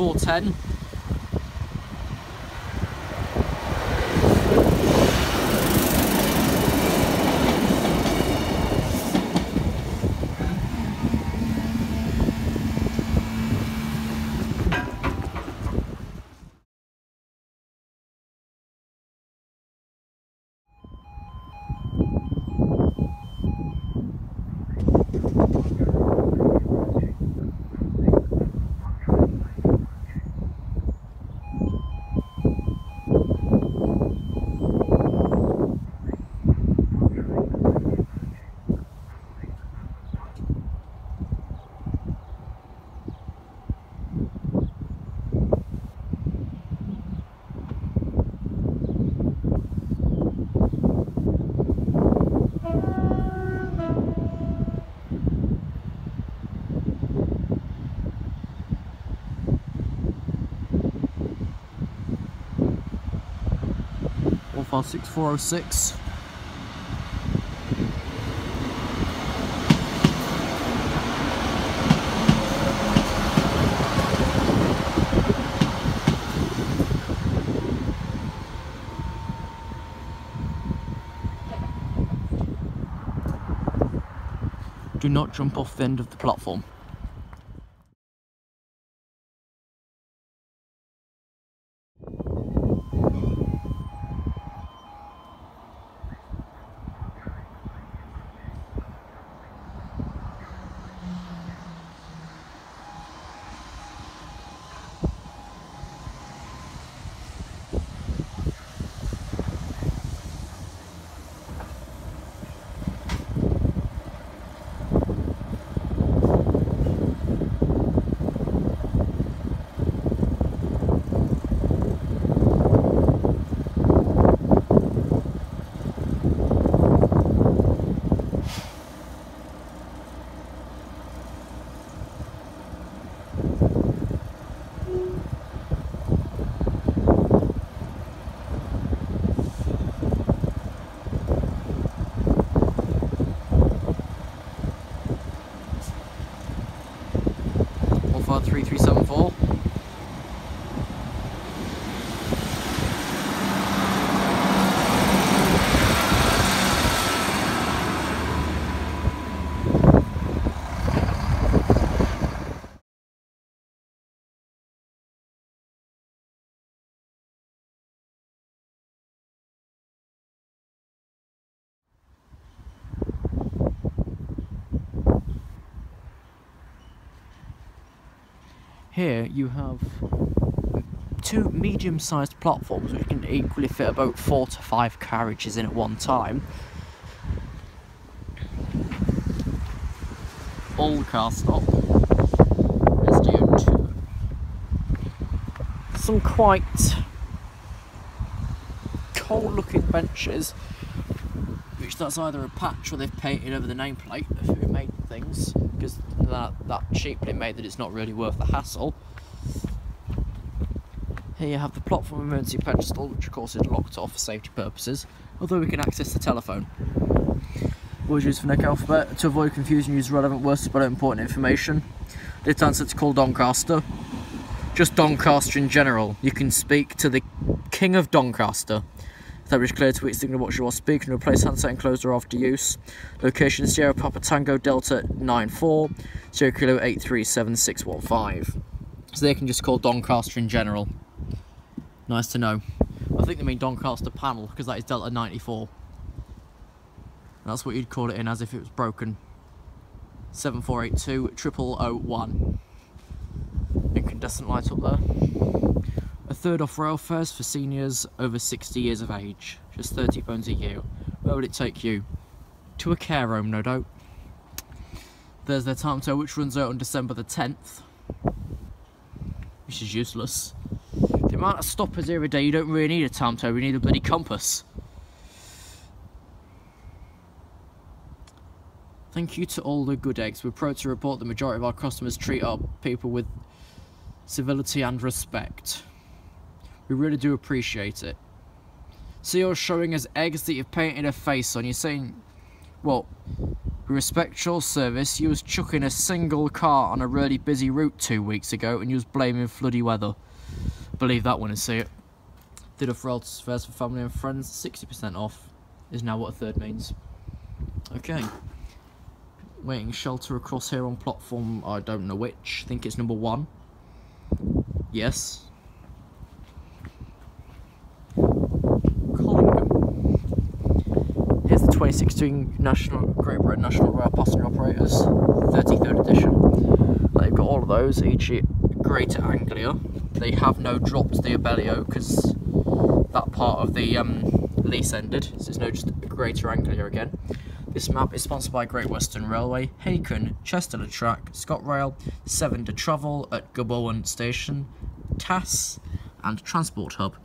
410. File 6406. Do not jump off the end of the platform. File 3374. Here you have two medium-sized platforms which can equally fit about 4 to 5 carriages in at one time. All the car stop. SDO2. Some quite cold-looking benches, which that's either a patch or they've painted over the nameplate of who made things, because that cheaply made that it's not really worth the hassle. Here you have the platform emergency pedestal, which of course is locked off for safety purposes, although we can access the telephone. Always use phonetic alphabet. To avoid confusion, use relevant words to spell out important information. This answer to call Doncaster. Just Doncaster in general. You can speak to the King of Doncaster. Establish clear to which signal what you are speaking. Replace handset and closed door after use. Location Sierra Papa Tango Delta 94 0 Kilo 837615. So they can just call Doncaster in general. Nice to know. I think they mean Doncaster panel because that is Delta 94. That's what you'd call it in as if it was broken. 7482 0001. Incandescent light up there. A third off rail fares for seniors over 60 years of age. Just £30 a year. Where would it take you? To a care home, no doubt. There's their timetable, which runs out on December the 10th. Which is useless. The amount of stoppers here a day, you don't really need a timetable, you need a bloody compass. Thank you to all the good eggs. We're proud to report the majority of our customers treat our people with civility and respect. We really do appreciate it. So you're showing us eggs that you've painted a face on. You're saying, well, We respect your service. You was chucking a single car on a really busy route 2 weeks ago and you was blaming floody weather. Believe that when I see it. Did a relatives fares for family and friends. 60% off is now what a third means. Okay. Waiting shelter across here on platform, I don't know which. I think it's number 1. Yes. Collingham. Here's the 2016 Great Britain National Rail Passenger Operators 33rd edition. They've got all of those, each Greater Anglia. They have no dropped the Abellio because that part of the lease ended, so it's no just Greater Anglia again. This map is sponsored by Great Western Railway, Haken, Chester Track, ScotRail, Severn to Travel at Gurbowen Station, TAS and Transport Hub.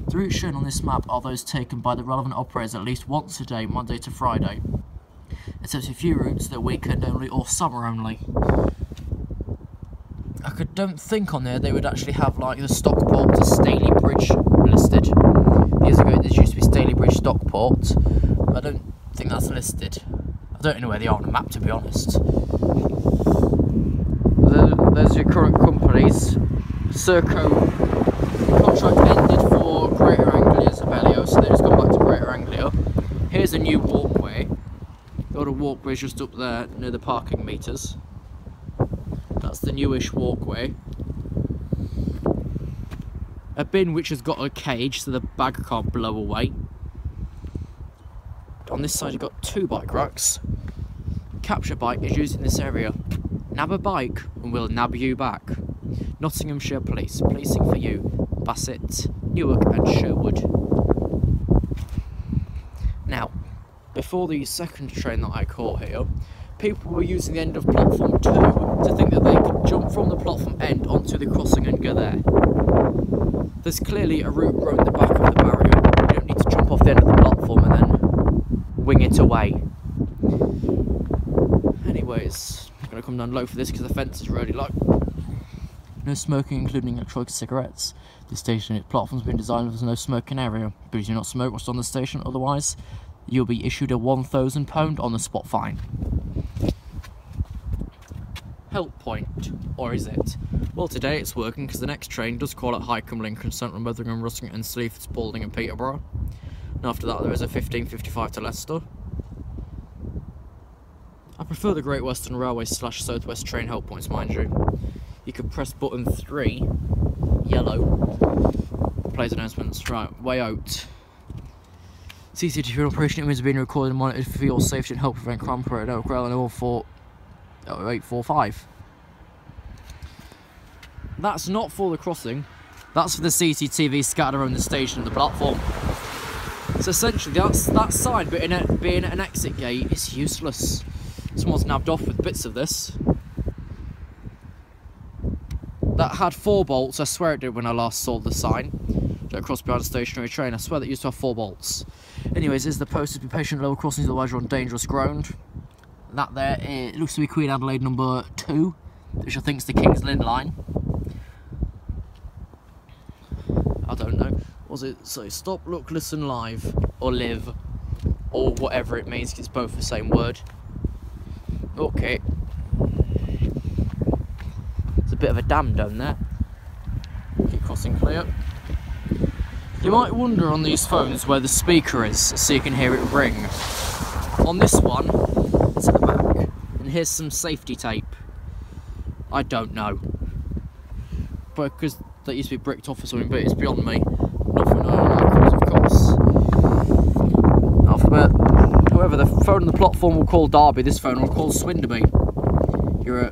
The routes shown on this map are those taken by the relevant operators at least once a day, Monday to Friday, except a few routes that are weekend only or summer only. I don't think on there they would actually have like the Stockport to Staley Bridge listed. Years ago there used to be Staley Bridge Stockport. I don't think that's listed. I don't know where they are on the map, to be honest. There's your current companies. Serco contract ended for Greater Anglia's Abellio, so they've just gone back to Greater Anglia. Here's a new walkway. The other walkway's just up there near the parking meters. That's the newish walkway. A bin which has got a cage so the bag can't blow away. On this side you've got 2 bike racks. Capture bike is used in this area. Nab a bike and we'll nab you back. Nottinghamshire Police, policing for you. Bassett, Newark and Sherwood. Now, before the second train that I caught here, people were using the end of platform 2 to think that they could jump from the platform end onto the crossing and go there. There's clearly a route around the back of the barrier. You don't need to jump off the end of the platform and then wing it away. Anyways, I'm going to come down low for this because the fence is really low. No smoking, including electronic cigarettes. The station platform's been designed as no smoking area. But do not smoke whilst on the station, otherwise you'll be issued a £1,000 on the spot fine. Help point, or is it? Well, today it's working because the next train does call at Highcombe, Lincoln, Central, Motherham, Russington, Sleaford, Spalding and Peterborough. And after that there is a 15:55 to Leicester. I prefer the Great Western Railway / South West train help points, mind you. You could press button 3, yellow, plays announcements, right, way out. CCTV operation images are being recorded and monitored for your safety and help prevent crime at Oak Rail and 0845. That's not for the crossing, that's for the CCTV scattered around the station and the platform. So essentially that side being an exit gate is useless. Someone's nabbed off with bits of this. That had 4 bolts, I swear it did when I last saw the sign. Don't cross behind a stationary train, I swear that used to have 4 bolts. Anyways, this is the post, be patient, level crossings, otherwise you're on dangerous ground. That there, it looks to be Queen Adelaide number 2, which I think is the King's Lynn line. I don't know. Was it, so stop, look, listen, live, or live, or whatever it means, it's both the same word. Okay. There's a bit of a dam down there. Keep crossing clear. You might wonder on these phones where the speaker is, so you can hear it ring. On this one, it's at the back, and here's some safety tape. I don't know. But because that used to be bricked off or something, but it's beyond me. Nothing I don't know, of course. Alphabet. However, the phone on the platform will call Derby, this phone will call Swinderby. You're a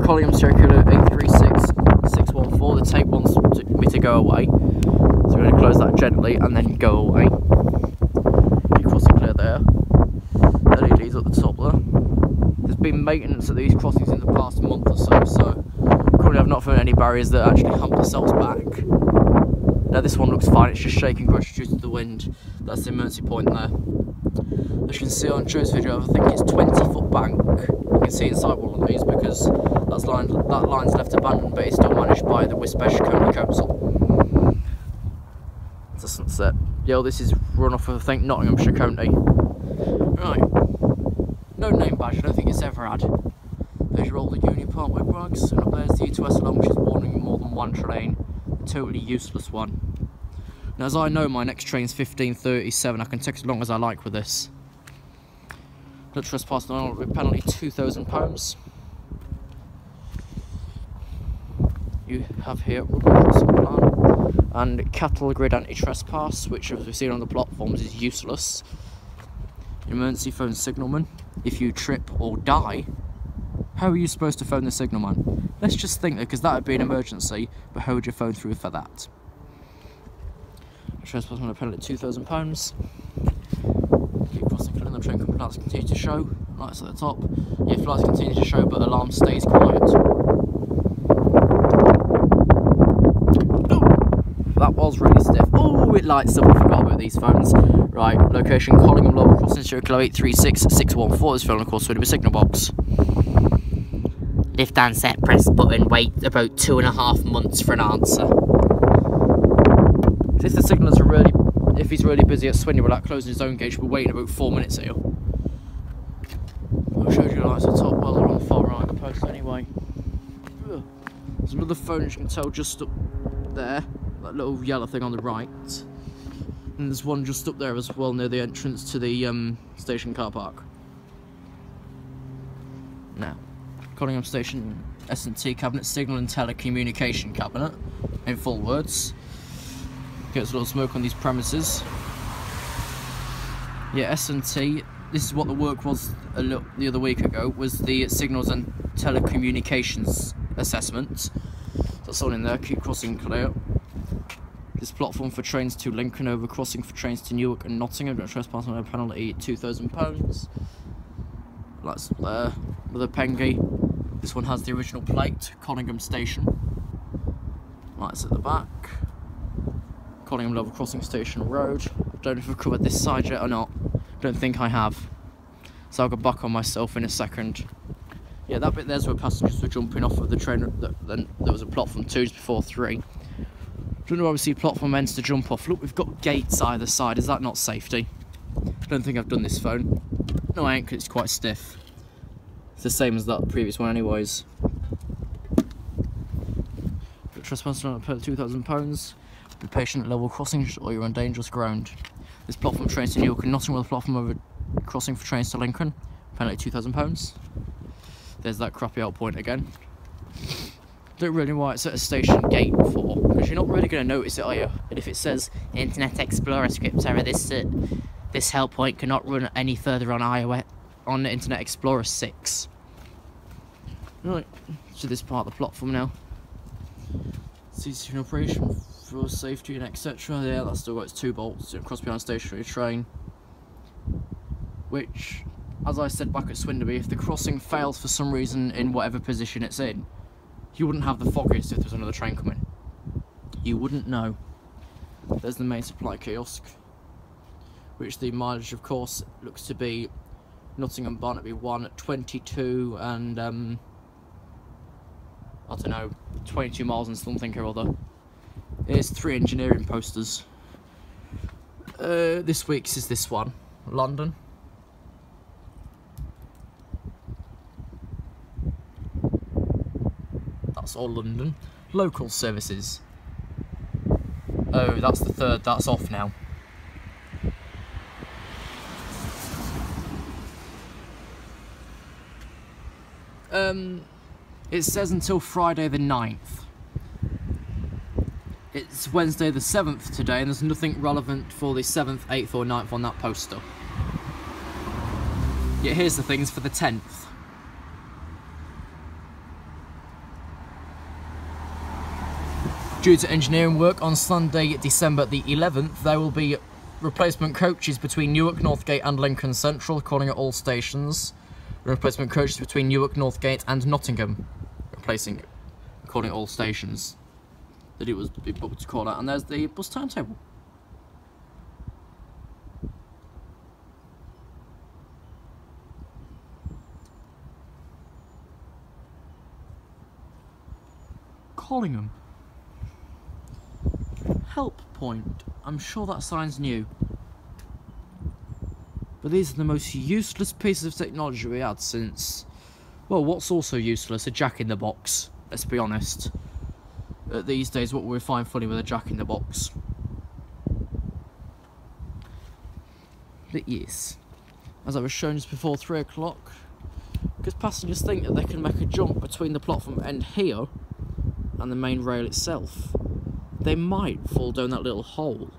Collingham Circular 836614, the tape wants me to go away. So we're going to close that gently and then go away. Keep crossing clear there. LEDs at the top there. There's been maintenance at these crossings in the past month or so, so currently I've not found any barriers that actually hump themselves back. Now this one looks fine, it's just shaking gradually due to the wind. That's the emergency point there. As you can see on Joe's video, I think it's 20-foot bank. You can see inside one of these because that line's left abandoned, but it's still managed by the Wisbesh County Council. It's a sunset. Yeah, this is run off of, I think, Nottinghamshire County. Right. No name badge, I don't think it's ever had. There's your older Uni Parkway brags, and up there's the E2S alarm, which is warning more than one train. A totally useless one. Now, as I know my next train's 15:37, I can take as long as I like with this. No trespass, no penalty, £2,000. You have here crossing plan and cattle grid anti-trespass, which as we've seen on the platforms is useless. Emergency phone signalman. If you trip or die, how are you supposed to phone the signalman? Let's just think that, because that would be an emergency, but how would you phone through for that? Trespass on a penalty £2,000. Keep crossing, filling the train lights continue to show. Lights at the top. If lights continue to show but alarm stays quiet. That was really stiff. Oh, it lights up. I forgot about these phones. Right, location Collingham, Lower Crossing, Circular 836-614 is filling, of course, with a signal box. Lift and set, press button, wait about 2.5 months for an answer. If the signallers are really, if he's really busy at Swindon without closing his own gauge, we're waiting about 4 minutes here. I showed you the lights at the top, well, they're on the far right of the post anyway. There's another phone, as you can tell, just up there. That little yellow thing on the right, and there's one just up there as well near the entrance to the station car park. Now, Collingham Station S&T cabinet, signal and telecommunication cabinet, in full words. Gets a little smoke on these premises. Yeah, S&T, this is what the work was the other week ago, was the signals and telecommunications assessment. That's all in there, keep crossing clear. This platform for trains to Lincoln, over crossing for trains to Newark and Nottingham, don't trespass on a penalty £2,000. Lights up there, with a pengy. This one has the original plate, Collingham Station. Lights at the back. Collingham Level Crossing Station Road. I don't know if I've covered this side yet or not. Don't think I have. So I'll go back on myself in a second. Yeah, that bit there's where passengers were jumping off of the train. Then there was a platform 2 just before 3. Don't know why we see platform ends to jump off. Look, we've got gates either side. Is that not safety? I don't think I've done this phone. No, I ain't, 'cause it's quite stiff. It's the same as that previous one anyways. Trespass on £2,000. Be patient at level crossings or you're on dangerous ground. This platform trains to Newark and Nottingham, with a platform over crossing for trains to Lincoln. Penalty £2,000. There's that crappy out point again. Don't really know why it's at a station gate for, because you're not really going to notice it, are you? And if it says Internet Explorer script error, this help point cannot run any further on iOS on Internet Explorer 6. Right, to this part of the platform now. CCTV operation for safety and etc. Yeah, that's still got its 2 bolts. Cross behind stationary train. Which, as I said back at Swindon, if the crossing fails for some reason in whatever position it's in, you wouldn't have the foggiest if there was another train coming. You wouldn't know. There's the main supply kiosk, which the mileage, of course, looks to be Nottingham Barnaby 1 at 22 and I don't know, 22 miles and something or other. Here's 3 engineering posters. This week's is this one, London. That's all London. Local services. Oh, that's the 3rd, that's off now. It says until Friday the 9th. It's Wednesday the 7th today, and there's nothing relevant for the 7th, 8th or 9th on that poster. Yet here's the things for the 10th. Due to engineering work on Sunday, December the 11th, there will be replacement coaches between Newark, Northgate and Lincoln Central, calling at all stations. Replacement coaches between Newark, Northgate and Nottingham, calling at all stations that it was booked to call out. And there's the bus timetable. Collingham. Help point. I'm sure that sign's new. But these are the most useless pieces of technology we had since... Well, what's also useless? A jack-in-the-box, let's be honest. These days, what we find funny with a jack-in-the-box. But yes, as I was shown just before 3 o'clock, because passengers think that they can make a jump between the platform end here and the main rail itself. They might fall down that little hole.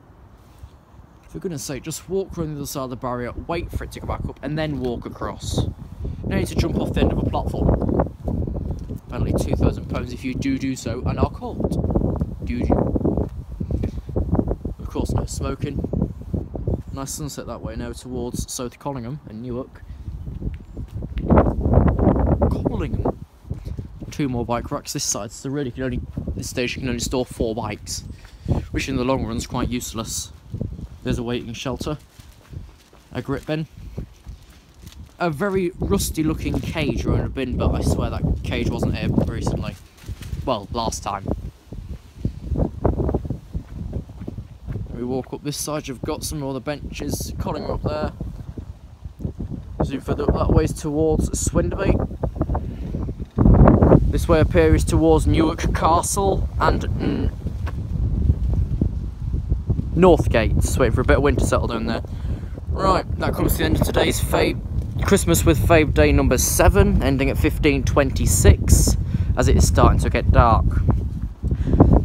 For goodness sake, just walk around the other side of the barrier, wait for it to go back up, and then walk across. You don't need to jump off the end of a platform. Apparently £2,000 if you do so, and are caught. Of course, no smoking. Nice sunset that way now towards South Collingham and Newark. Collingham. 2 more bike racks this side, so really this station can only store 4 bikes, which in the long run is quite useless. There's a waiting shelter, a grip bin, a very rusty looking cage around a bin, but I swear that cage wasn't here recently. Well, last time. We walk up this side, you've got some other benches, Collingham up there. Zoom further up that way is towards Swinderby. This way up here is towards Newark Castle and Northgate. Just waiting for a bit of wind to settle down there. Right, that comes to the end of today's Fabe. Christmas with Fabe Day number 7, ending at 15:26, as it is starting to get dark.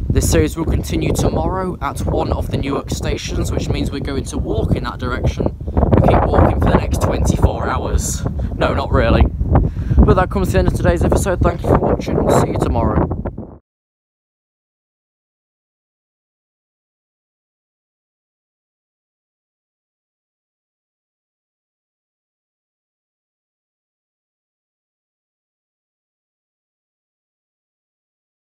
This series will continue tomorrow at one of the Newark stations, which means we're going to walk in that direction and keep walking for the next 24 hours. No, not really. But that comes to the end of today's episode. Thank you for watching, and see you tomorrow.